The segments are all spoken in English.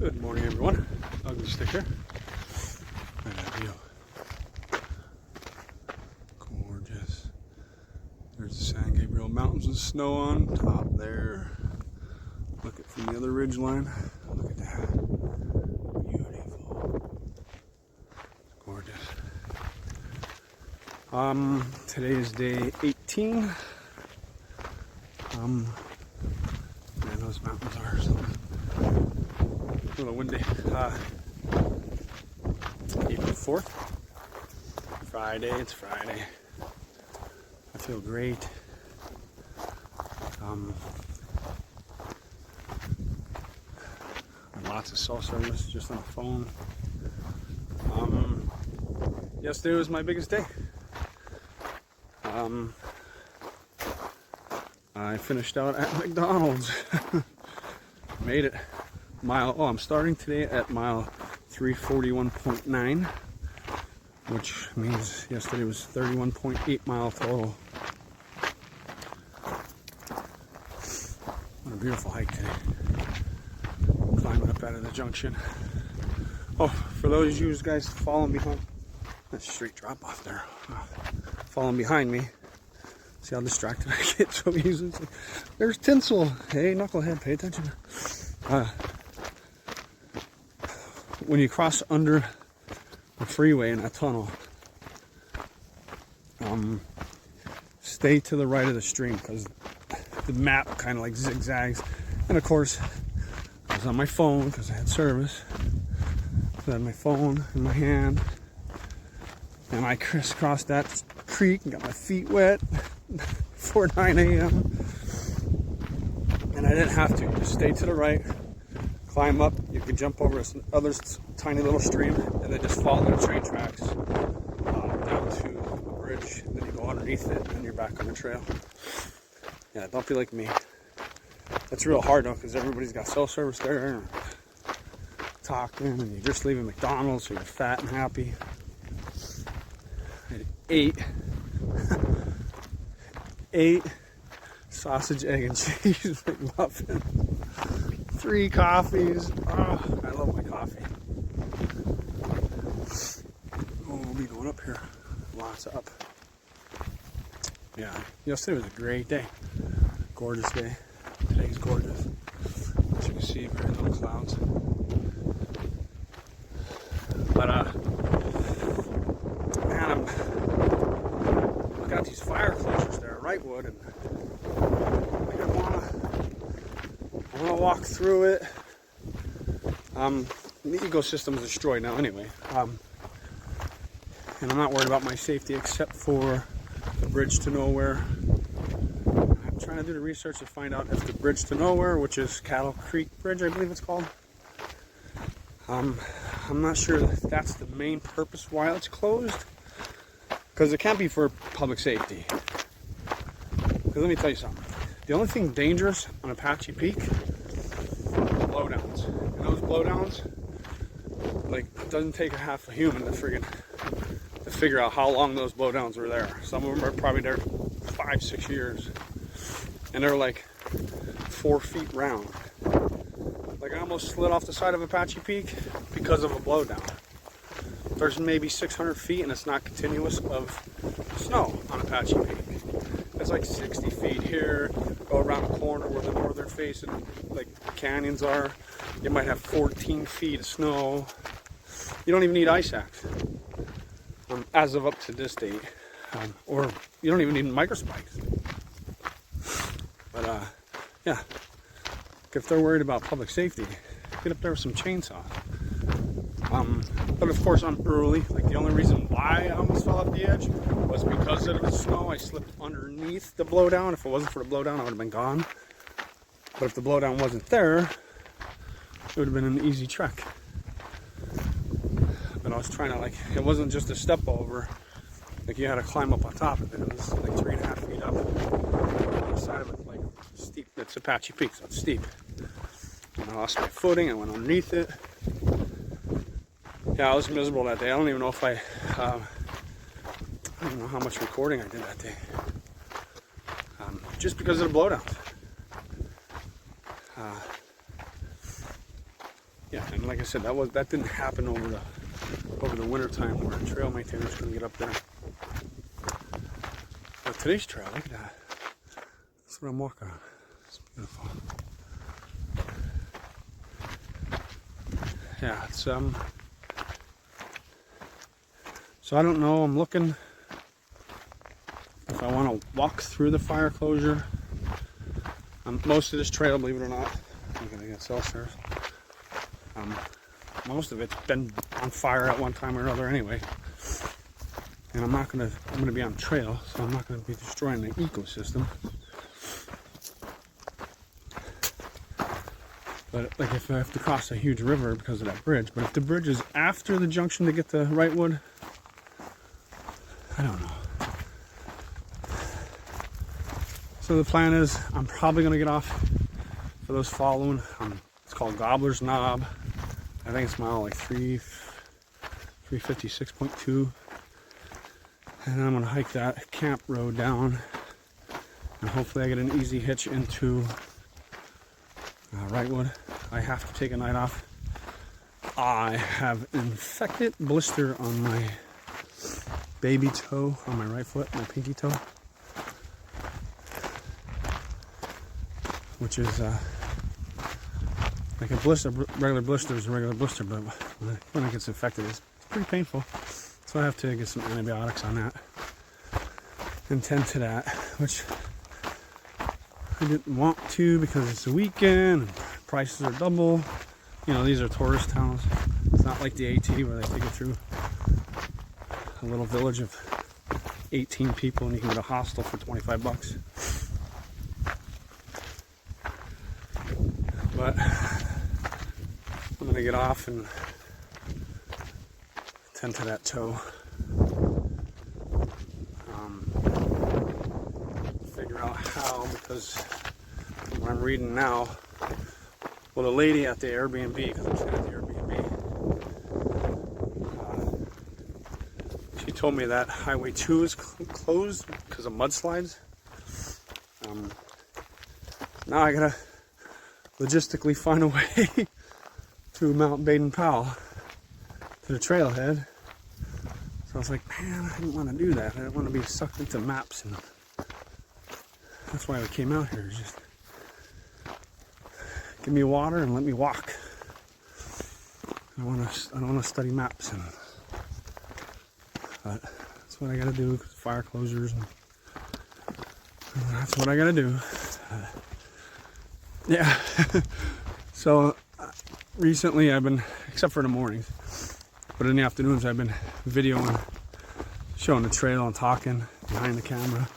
Good morning, everyone. Ugly sticker. Look at that view. Gorgeous. There's the San Gabriel Mountains with snow on top there. Look at from the other ridge line. Look at that. Beautiful. Gorgeous. Today is day 18. Man, those mountains are something. A little windy. April 4th. Friday, it's Friday. I feel great. Lots of cell service just on the phone. Yesterday was my biggest day. I finished out at McDonald's. Made it. I'm starting today at mile 341.9, which means yesterday was 31.8 mile total. What a beautiful hike today. Climbing up out of the junction. Oh, for those of you guys following behind, that's a straight drop off there. Following behind me. See how distracted I get so easily. There's tinsel. Hey, knucklehead, pay attention. When you cross under the freeway in that tunnel, stay to the right of the stream because the map kind of like zigzags. And of course, I was on my phone because I had service. So I had my phone in my hand, and I crisscrossed that creek and got my feet wet before 9 a.m. And I didn't have to. Just stay to the right, climb up. You can jump over other tiny little stream, and then just follow the train tracks down to the bridge. And then you go underneath it, and you're back on the trail. Yeah, don't be like me. That's real hard though, because everybody's got cell service there, and talking, and you're just leaving McDonald's, so you're fat and happy. I had eight sausage, egg, and cheese McMuffin. 3 coffees. Oh, I love my coffee. Oh, we'll be going up here. Lots up. Yeah, yesterday was a great day. Gorgeous day. Today's gorgeous. As you can see, very little clouds. But man, I'm looking at these fire closures there at Wrightwood, and I want to walk through it. The ecosystem is destroyed now anyway, and I'm not worried about my safety except for the bridge to nowhere. I'm trying to do the research to find out if the bridge to nowhere, which is Cattle Creek Bridge, I believe it's called. I'm not sure if that's the main purpose why it's closed, because it can't be for public safety. Because let me tell you something. The only thing dangerous on Apache Peak are blowdowns. And those blowdowns, like, it doesn't take a half a human to figure out how long those blowdowns were there. Some of them are probably there 5-6 years. And they're like 4 feet round. Like, I almost slid off the side of Apache Peak because of a blowdown. There's maybe 600 feet and it's not continuous of snow on Apache Peak. It's like 60 feet here, go around a corner where the northern face and like canyons are. You might have 14 feet of snow. You don't even need ice axe as of up to this date. Or you don't even need microspikes. But yeah, if they're worried about public safety, get up there with some chainsaws. But of course I'm early. Like, the only reason why I almost fell off the edge was because of the snow. I slipped underneath the blowdown. If it wasn't for the blowdown, I would have been gone. But if the blowdown wasn't there, it would have been an easy trek. But I was trying to, like, it wasn't just a step over. Like, you had to climb up on top of it. It was like 3.5 feet up. On the side of it, like, steep. It's Apache Peak, so it's steep. And I lost my footing. I went underneath it. Yeah, I was miserable that day. I don't even know if I don't know how much recording I did that day. Just because of the blowdowns. Yeah, and like I said, that didn't happen over the winter time where trail maintainers couldn't get up there. But today's trail, look at that. That's what I'm walking on. It's beautiful. Yeah, it's so I don't know. I'm looking if I want to walk through the fire closure. Most of this trail, believe it or not, I'm gonna get cell service. Most of it's been on fire at one time or another anyway. And I'm gonna be on trail, so I'm not gonna be destroying the ecosystem. But like if I have to cross a huge river because of that bridge, but if the bridge is after the junction to get to Wrightwood, I don't know. So the plan is I'm probably gonna get off for those following. It's called Gobbler's Knob. I think it's mile like 356.2. And then I'm gonna hike that camp road down, and hopefully I get an easy hitch into Wrightwood. I have to take a night off. I have an infected blister on my baby toe, on my right foot, my pinky toe, which is like a blister. Regular blister is a regular blister, but when it gets infected, it's pretty painful. So I have to get some antibiotics on that and tend to that, which I didn't want to because it's a weekend and prices are double. You know, these are tourist towns. It's not like the AT where they take you through a little village of 18 people and you can get a hostel for 25 bucks. But I'm gonna get off and tend to that toe. Figure out how, because what I'm reading now, well, the lady at the Airbnb, because I'm staying at the Airbnb, she told me that Highway 2 is closed because of mudslides. Now I gotta logistically find a way to Mount Baden-Powell, to the trailhead. So I was like, man, I didn't want to do that. I didn't want to be sucked into maps, and that's why I came out here. Just give me water and let me walk. I don't want to study maps, but that's what I got to do. Fire closures, and that's what I got to do. Yeah. So recently I've been, except for the mornings, but in the afternoons I've been videoing, showing the trail and talking behind the camera.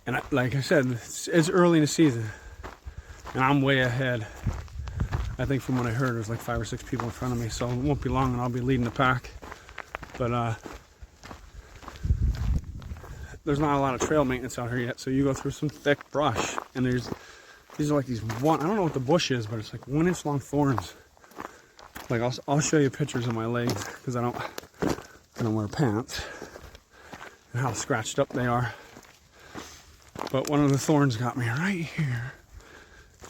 And like I said, it's early in the season, and I'm way ahead. I think from what I heard, there's like 5 or 6 people in front of me, so it won't be long and I'll be leading the pack. But there's not a lot of trail maintenance out here yet, so you go through some thick brush, and these are like these I don't know what the bush is, but it's like 1-inch long thorns. Like I'll show you pictures of my legs because I don't wear pants, and how scratched up they are. But one of the thorns got me right here,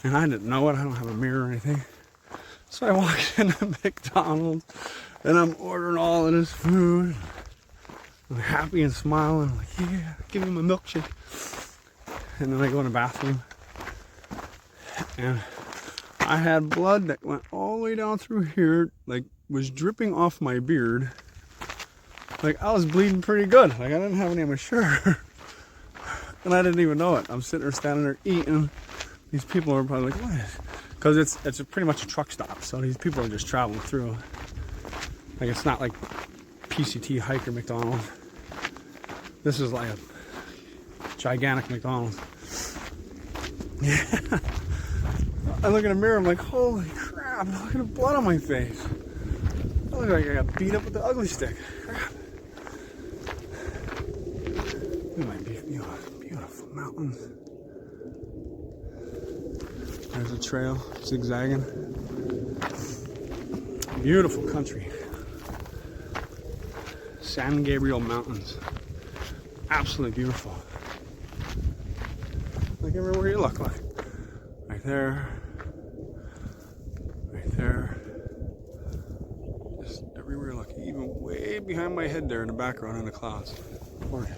and I didn't know it. I don't have a mirror or anything. So I walked into McDonald's and I'm ordering all of this food. I'm happy and smiling. I'm like, yeah, give me my milkshake. And then I go in the bathroom, and I had blood that went all the way down through here, like was dripping off my beard. Like I was bleeding pretty good. Like I didn't have any on my shirt. And I didn't even know it. I'm sitting there, standing there eating. These people are probably like, what is? Because it's pretty much a truck stop. So these people are just traveling through. Like it's not like PCT hiker McDonald's. This is like a gigantic McDonald's. Yeah. I look in the mirror, I'm like, holy crap, look at the blood on my face. I look like I got beat up with the ugly stick. Crap. Look at my beautiful mountains. There's a trail, zigzagging. Beautiful country. San Gabriel Mountains. Absolutely beautiful. Like everywhere you look, like. Right there. Right there. everywhere. Look, even way behind my head there in the background in the clouds. Gorgeous.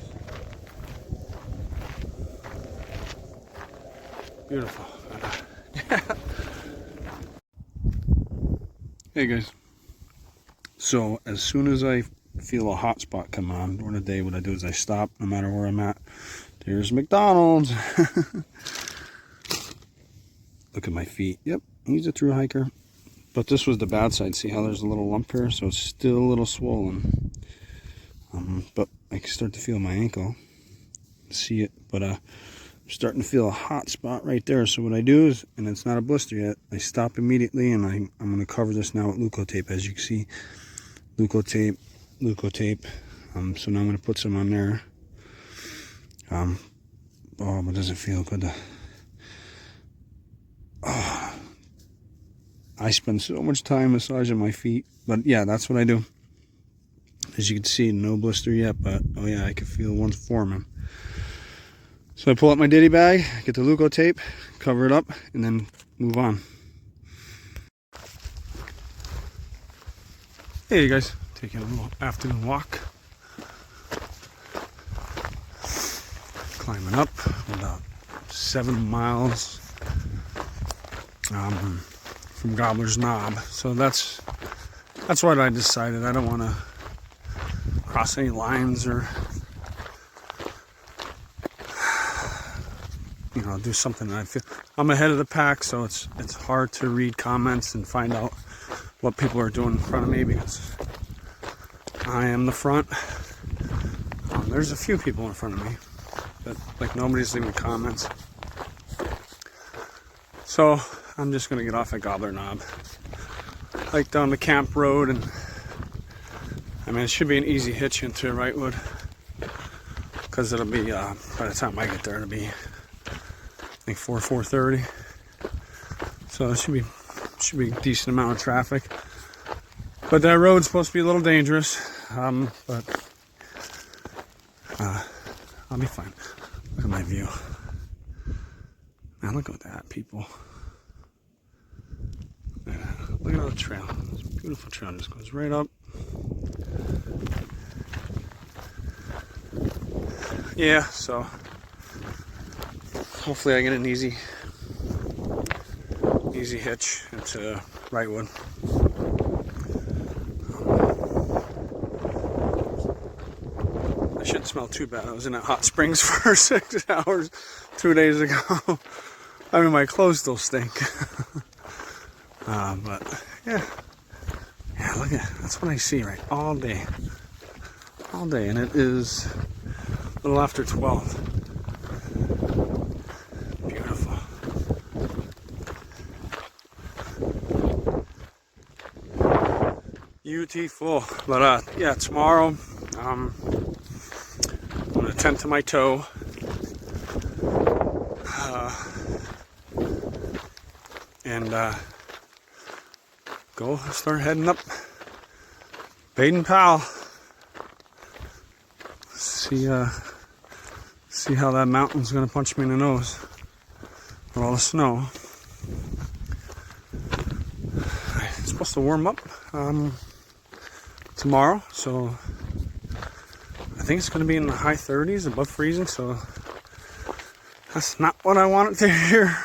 Beautiful. Hey guys. So as soon as I feel a hot spot come on during the day, what I do is I stop no matter where I'm at. There's McDonald's. Look at my feet. Yep, he's a true hiker. But this was the bad side. See how there's a little lump here? So it's still a little swollen. But I can start to feel my ankle. See it, but I'm starting to feel a hot spot right there. So what I do is, and it's not a blister yet, I stop immediately, and I'm going to cover this now with Leukotape. As you can see, Leukotape. So now I'm going to put some on there. Oh, but does it feel good? I spend so much time massaging my feet, but yeah, that's what I do. As you can see, no blister yet, but oh yeah, I can feel one forming. So I pull out my ditty bag, get the Leukotape, cover it up, and then move on. Hey you guys, taking a little afternoon walk. Climbing up about 7 miles from Gobbler's Knob. So that's what I decided. I don't want to cross any lines or do something that I feel I'm ahead of the pack, so it's hard to read comments and find out what people are doing in front of me because I am the front. There's a few people in front of me, but like nobody's leaving comments. So I'm just gonna get off at Gobbler Knob, hike down the camp road, and I mean it should be an easy hitch into Wrightwood because it'll be by the time I get there it'll be I think 4:30. So it should be a decent amount of traffic. But that road's supposed to be a little dangerous. But I'll be fine. Look at my view. Man, look at that, people. Look at the trail. It's a beautiful trail. It just goes right up. Yeah, so hopefully I get an easy hitch into Wrightwood. I shouldn't smell too bad. I was in that hot springs for 6 hours 2 days ago. I mean, my clothes still stink. But yeah, look at that's what I see right all day, and it is a little after 12. Beautiful. Beautiful. But yeah, tomorrow I'm gonna tend to my toe. And go start heading up Baden Powell. See how that mountain's gonna punch me in the nose with all the snow. It's supposed to warm up tomorrow, so I think it's gonna be in the high 30s, above freezing. So that's not what I wanted to hear.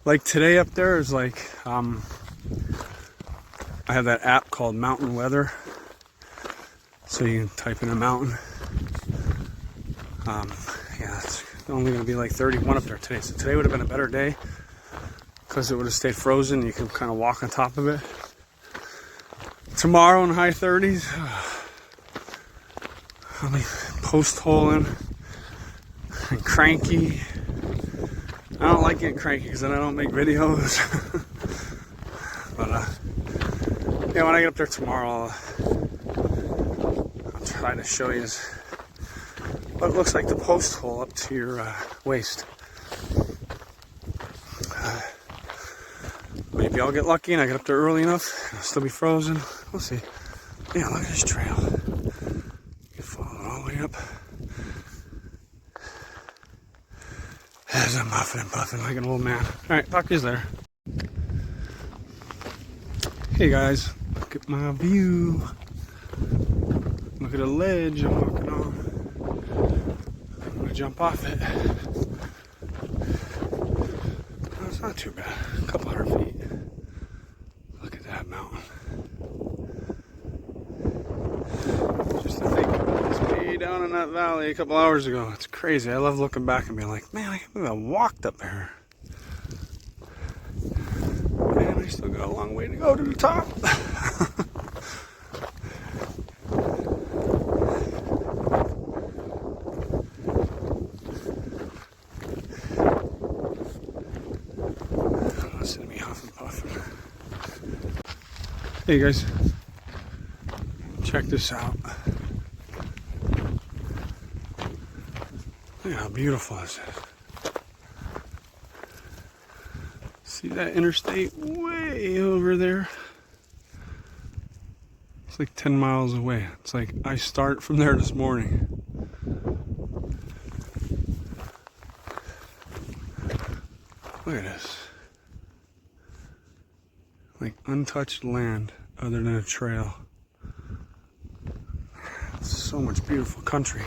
Like today up there is like I have that app called Mountain Weather, so you can type in a mountain. Yeah, it's only going to be like 31 up there today, so today would have been a better day because it would have stayed frozen. You can kind of walk on top of it. Tomorrow in high 30s, I'll be post-holing and cranky. I don't like getting cranky because then I don't make videos. But yeah, when I get up there tomorrow, I'll try to show you what it looks like the post hole up to your waist. Maybe I'll get lucky and I get up there early enough. It'll still be frozen. We'll see. Yeah, look at this trail. You follow it all the way up. As I'm muffing and puffing like an old man. Alright, talk to you later. Hey guys, look at my view. Look at a ledge I'm walking on. I'm gonna jump off it. Oh, it's not too bad. A couple 100 feet. Look at that mountain. Just to think I was way down in that valley a couple hours ago. It's crazy. I love looking back and being like, man, I can't believe I walked up there. Man, I still got a long way to go to the top. Listen to me huffing puffing. Hey guys, check this out. Look at how beautiful this is. See that interstate way over there? It's like 10 miles away. It's like I start from there this morning. Look at this. Like untouched land other than a trail. So much beautiful country.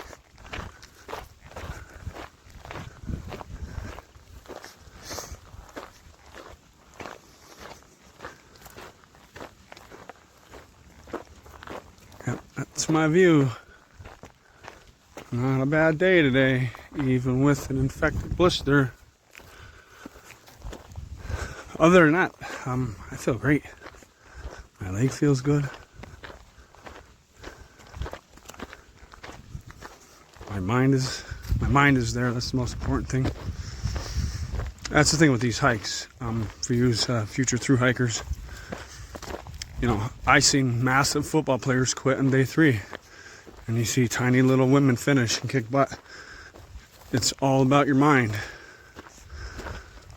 Yep, that's my view. Not a bad day today, even with an infected blister. Other than that, I feel great. My leg feels good. My mind is there. That's the most important thing. That's the thing with these hikes. For you future thru hikers, you know, I seen massive football players quit on day 3, and you see tiny little women finish and kick butt. It's all about your mind.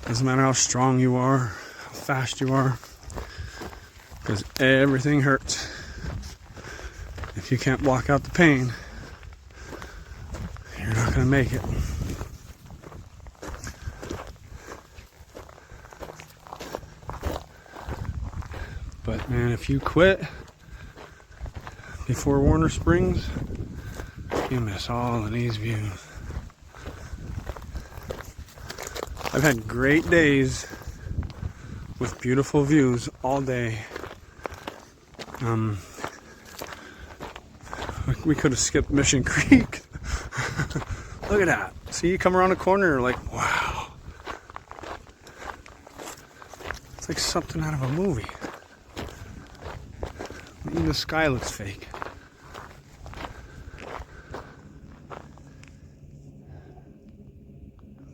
Doesn't matter how strong you are, how fast you are, because everything hurts. If you can't block out the pain, you're not going to make it. But man, if you quit before Warner Springs, you miss all of these views. I've had great days with beautiful views all day. We could have skipped Mission Creek. Look at that. See, you come around the corner, you're like, wow. It's like something out of a movie. Even the sky looks fake.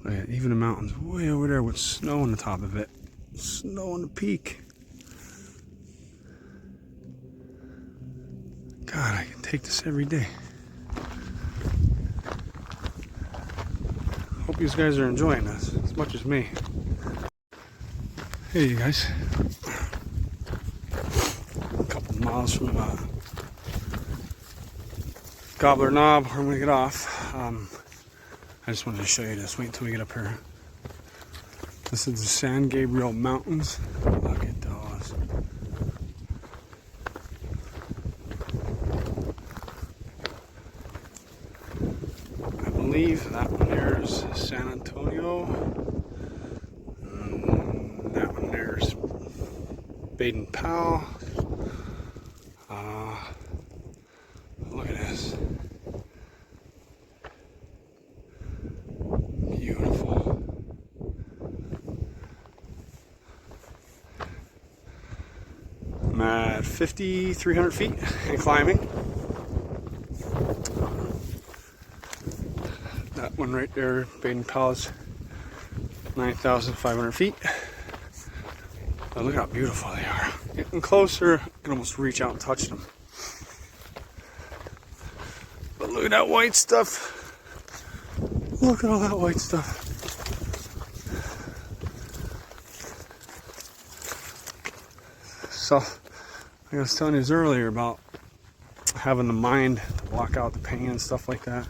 Look at, even the mountains way over there with snow on the top of it. Snow on the peak. God, I can take this every day. Hope you guys are enjoying this as much as me. Hey, you guys. A couple miles from Gobbler Knob, where I'm gonna get off. I just wanted to show you this. Wait until we get up here. This is the San Gabriel Mountains. Look at those. I believe that one there is San Antonio. That one there is Baden Powell. Look at this. Beautiful. I'm at 5,300 feet and climbing. That one right there, Baden Powell's 9,500 feet. But look how beautiful they are. Getting closer, I can almost reach out and touch them. But look at that white stuff. Look at all that white stuff. So, like I was telling you earlier about having the mind to block out the pain and stuff like that.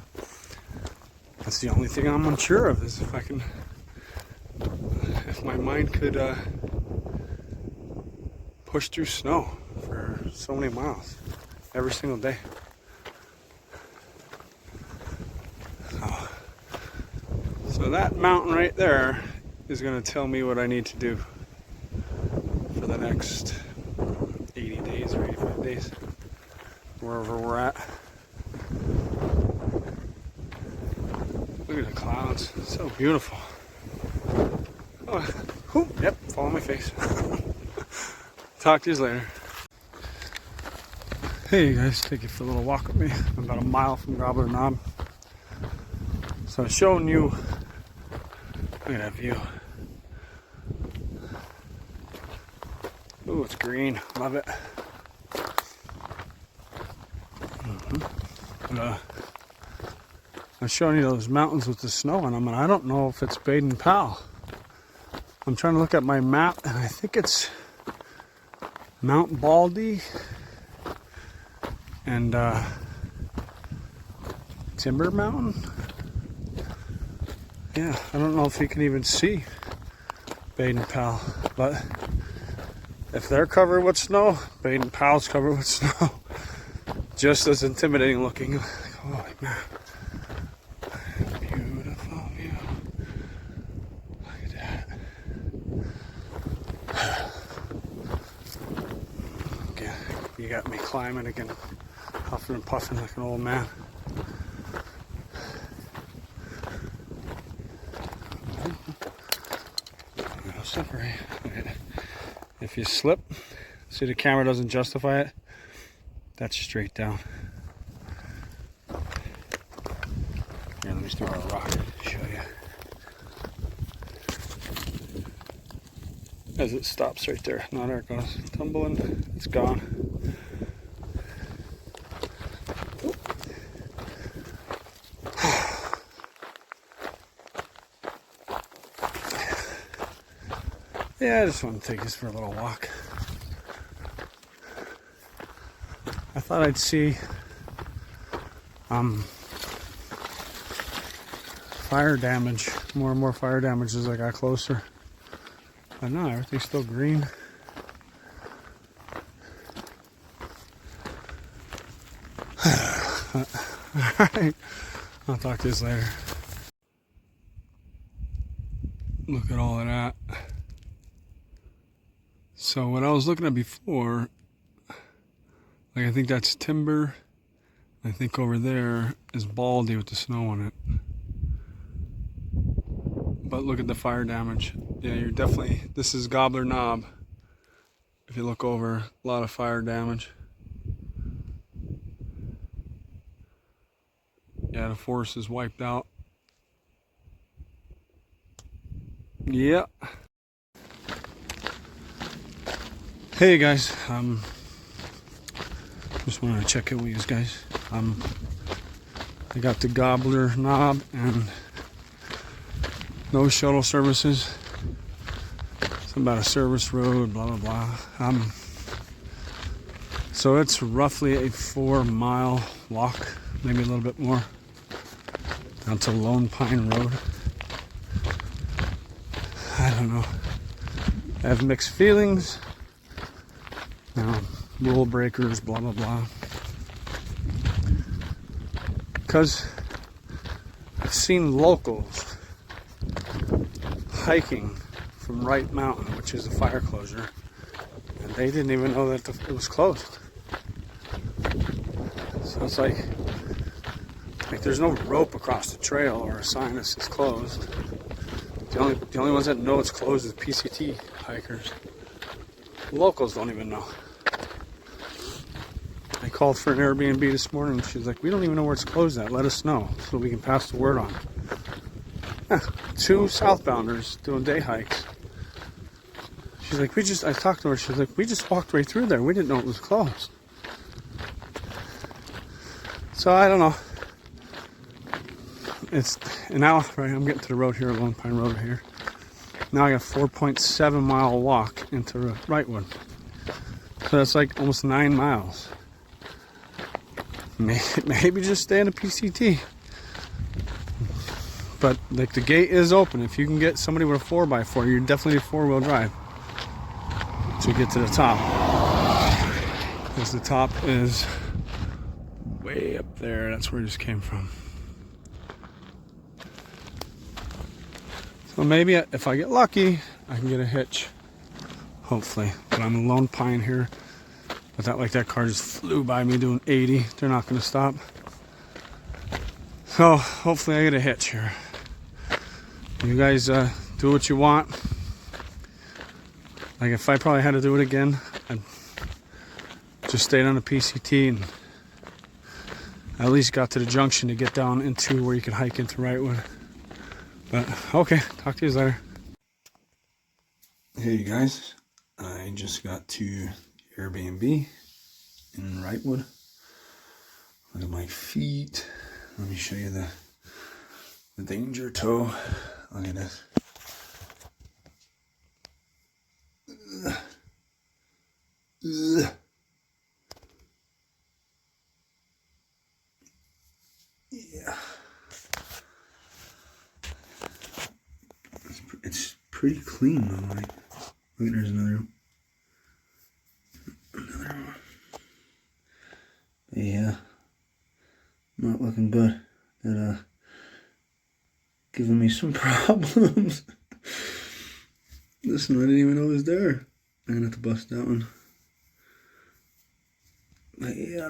That's the only thing I'm unsure of, is if my mind could push through snow for so many miles every single day. So that mountain right there is going to tell me what I need to do for the next 80 days or 85 days, wherever we're at. Look at the clouds, it's so beautiful. Oh, yep, fall on my face. Talk to you later. Hey you guys, take you for a little walk with me. I'm about a mile from Gobbler Knob. So I'm showing you, look at that view. Ooh, it's green, love it. I'm showing you those mountains with the snow on them, and I don't know if it's Baden-Powell. I'm trying to look at my map, and I think it's Mount Baldy and Timber Mountain. Yeah, I don't know if you can even see Baden-Powell, but if they're covered with snow, Baden-Powell's covered with snow. Just as intimidating looking. Holy man. Beautiful view. Look at that. Okay, you got me climbing again, huffing and puffing like an old man. No slippery. If you slip, see the camera doesn't justify it, that's straight down. Here, let me throw a rock to show you. As it stops right there. No, there it goes. Tumbling, it's gone. Yeah, I just want to take this for a little walk. I thought I'd see fire damage, more and more fire damage as I got closer. But no, everything's still green. Alright, I'll talk to you later. Look at all of that. So what I was looking at before, like I think that's Timber. I think over there is Baldy with the snow on it. But look at the fire damage. Yeah, you're definitely, this is Gobbler Knob. If you look over, a lot of fire damage. Yeah, the forest is wiped out. Yeah. Hey guys, just wanted to check in with you guys. I got the Gobbler Knob and no shuttle services. Something about a service road, blah blah blah. So it's roughly a 4-mile walk, maybe a little bit more, down to Lone Pine Road. I don't know. I have mixed feelings. Rule breakers, blah blah blah. Because I've seen locals hiking from Wright Mountain, which is a fire closure, and they didn't even know that it was closed. So it's like there's no rope across the trail or a sign that says closed. The only ones that know it's closed is PCT hikers. Locals don't even know. I called for an Airbnb this morning and she's like, we don't even know where it's closed at. Let us know so we can pass the word on. Yeah, 2 southbounders doing day hikes. She's like, I talked to her, she's like, we just walked right through there. We didn't know it was closed. So I don't know. And now, right, I'm getting to the road here, Lone Pine Road here. Now I got a 4.7 mile walk into Wrightwood. So that's like almost 9 miles. Maybe just stay in a PCT. But like the gate is open. If you can get somebody with a 4x4, you definitely need 4-wheel drive to get to the top. Because the top is way up there. That's where it just came from. So maybe if I get lucky, I can get a hitch. Hopefully. But I'm a lone pine here. But that car just flew by me doing 80. They're not going to stop. So hopefully I get a hitch here. You guys do what you want. Like if I probably had to do it again, I'd just stayed on the PCT and at least got to the junction to get down into where you could hike into Wrightwood. But okay, talk to you later. Hey you guys, I just got to Airbnb in Wrightwood. Look at my feet. Let me show you the danger toe. Look at this. Yeah. It's pretty clean though. Like, look, there's another one. Yeah. Not looking good. That giving me some problems. This one I didn't even know was there. I'm gonna have to bust that one. But yeah,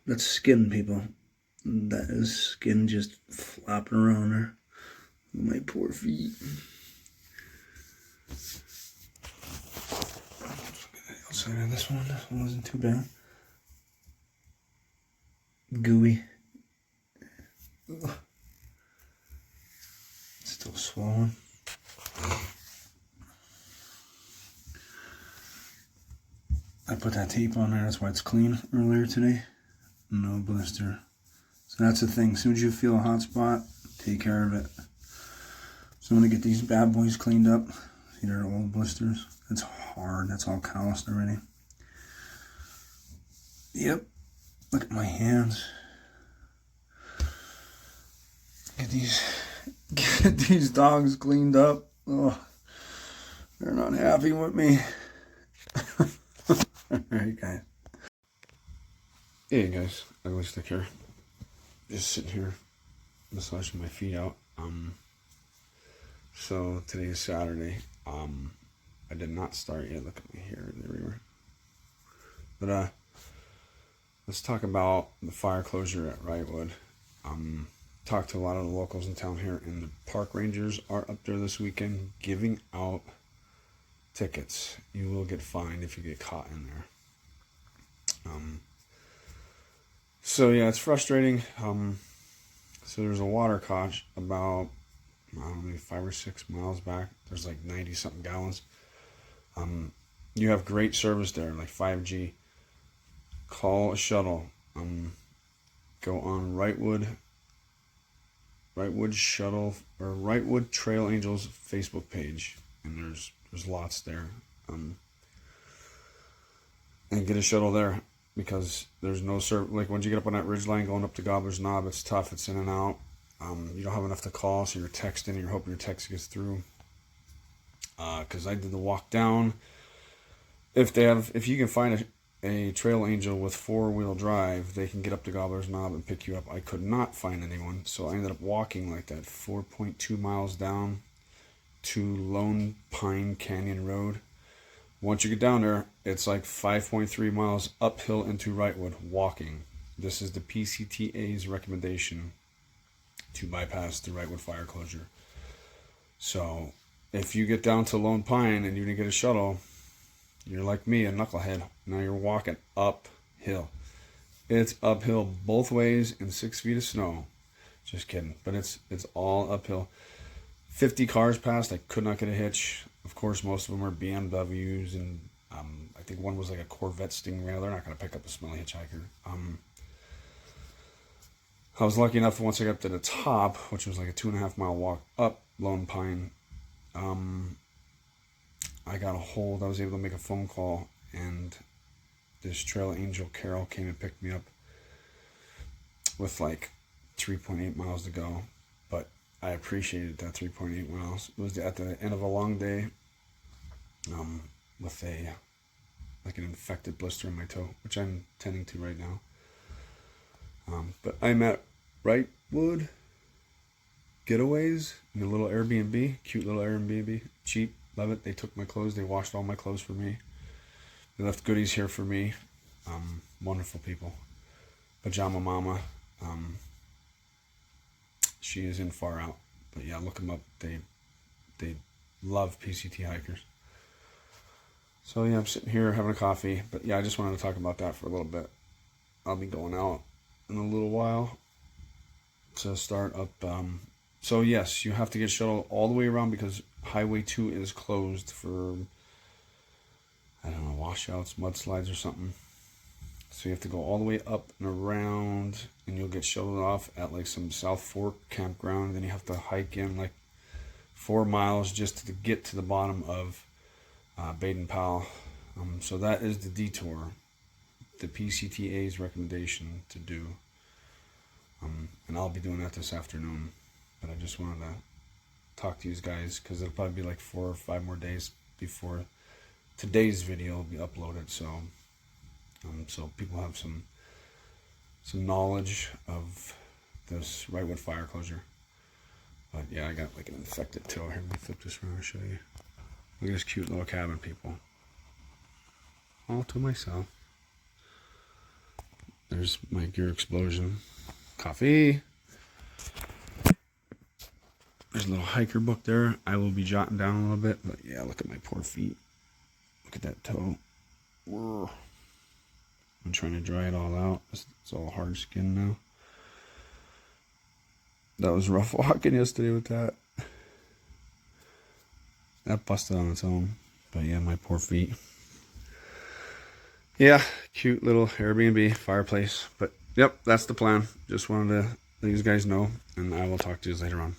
that's skin, people. That is skin just flopping around there. My poor feet. Look at the outside of this one. This one wasn't too bad. Gooey. Ugh. Still swollen. I put that tape on there, that's why it's clean earlier today. No blister. So that's the thing, as soon as you feel a hot spot, take care of it. So I'm gonna get these bad boys cleaned up. See, they're old blisters. That's hard, that's all calloused already. Yep, look at my hands. Get these dogs cleaned up. Oh, they're not happy with me. Alright guys. Hey guys, Ugly Stick here. Just sitting here massaging my feet out. So today is Saturday. I did not start yet. Look at my hair everywhere. But let's talk about the fire closure at Wrightwood. Talked to a lot of the locals in town here, and the park rangers are up there this weekend giving out tickets. You will get fined if you get caught in there. So yeah, it's frustrating. So there's a water cache about, I don't know, maybe 5 or 6 miles back. There's like 90 something gallons. You have great service there, like 5G. Call a shuttle. Go on Wrightwood Shuttle or Wrightwood Trail Angels Facebook page, and there's lots there. And get a shuttle there, because there's no service. Like once you get up on that ridge line going up to Gobbler's Knob, it's tough. It's in and out. You don't have enough to call, so you're texting and you're hoping your text gets through. Because I did the walk down. If you can find a trail angel with 4-wheel drive, they can get up to Gobbler's Knob and pick you up. I could not find anyone, so I ended up walking like that 4.2 miles down to Lone Pine Canyon Road. Once you get down there, it's like 5.3 miles uphill into Wrightwood walking. This is the PCTA's recommendation to bypass the Wrightwood fire closure. So if you get down to Lone Pine and you didn't get a shuttle, you're like me, a knucklehead. Now you're walking uphill. It's uphill both ways in 6 feet of snow. Just kidding. But it's all uphill. 50 cars passed. I could not get a hitch. Of course, most of them are BMWs, and I think one was like a Corvette Stingray. They're not going to pick up a smelly hitchhiker. I was lucky enough once I got up to the top, which was like a 2.5 mile walk up Lone Pine. I got a hold. I was able to make a phone call, and this trail angel Carol came and picked me up with like 3.8 miles to go. But I appreciated that 3.8 miles. It was at the end of a long day, with an infected blister in my toe, which I'm tending to right now. But I'm at Wrightwood getaways in a little Airbnb, cute little Airbnb, cheap, love it. They took my clothes, they washed all my clothes for me. They left goodies here for me. Wonderful people. Pajama Mama. She is in Far Out, but yeah, look them up. They love PCT hikers. So yeah, I'm sitting here having a coffee, but yeah, I just wanted to talk about that for a little bit. I'll be going out in a little while to start up. So yes, you have to get shuttled all the way around because Highway 2 is closed for, I don't know, washouts, mudslides or something. So you have to go all the way up and around, and you'll get shuttled off at like some South Fork campground. Then you have to hike in like 4 miles just to get to the bottom of Baden Powell. So that is the detour, the PCTA's recommendation to do. And I'll be doing that this afternoon. But I just wanted to talk to you guys because it'll probably be like 4 or 5 more days before today's video will be uploaded. So people have some knowledge of this Wrightwood fire closure. But yeah, I got like an infected toe here. Let me flip this around and show you. Look at this cute little cabin, people. All to myself. There's my gear explosion. Coffee. There's a little hiker book there. I will be jotting down a little bit, but yeah, look at my poor feet. Look at that toe. Whoa. I'm trying to dry it all out. It's all hard skin now. That was rough walking yesterday with that. That busted on its own. But yeah, my poor feet. Yeah, cute little Airbnb fireplace. But yep, that's the plan. Just wanted to let you guys know, and I will talk to you later on.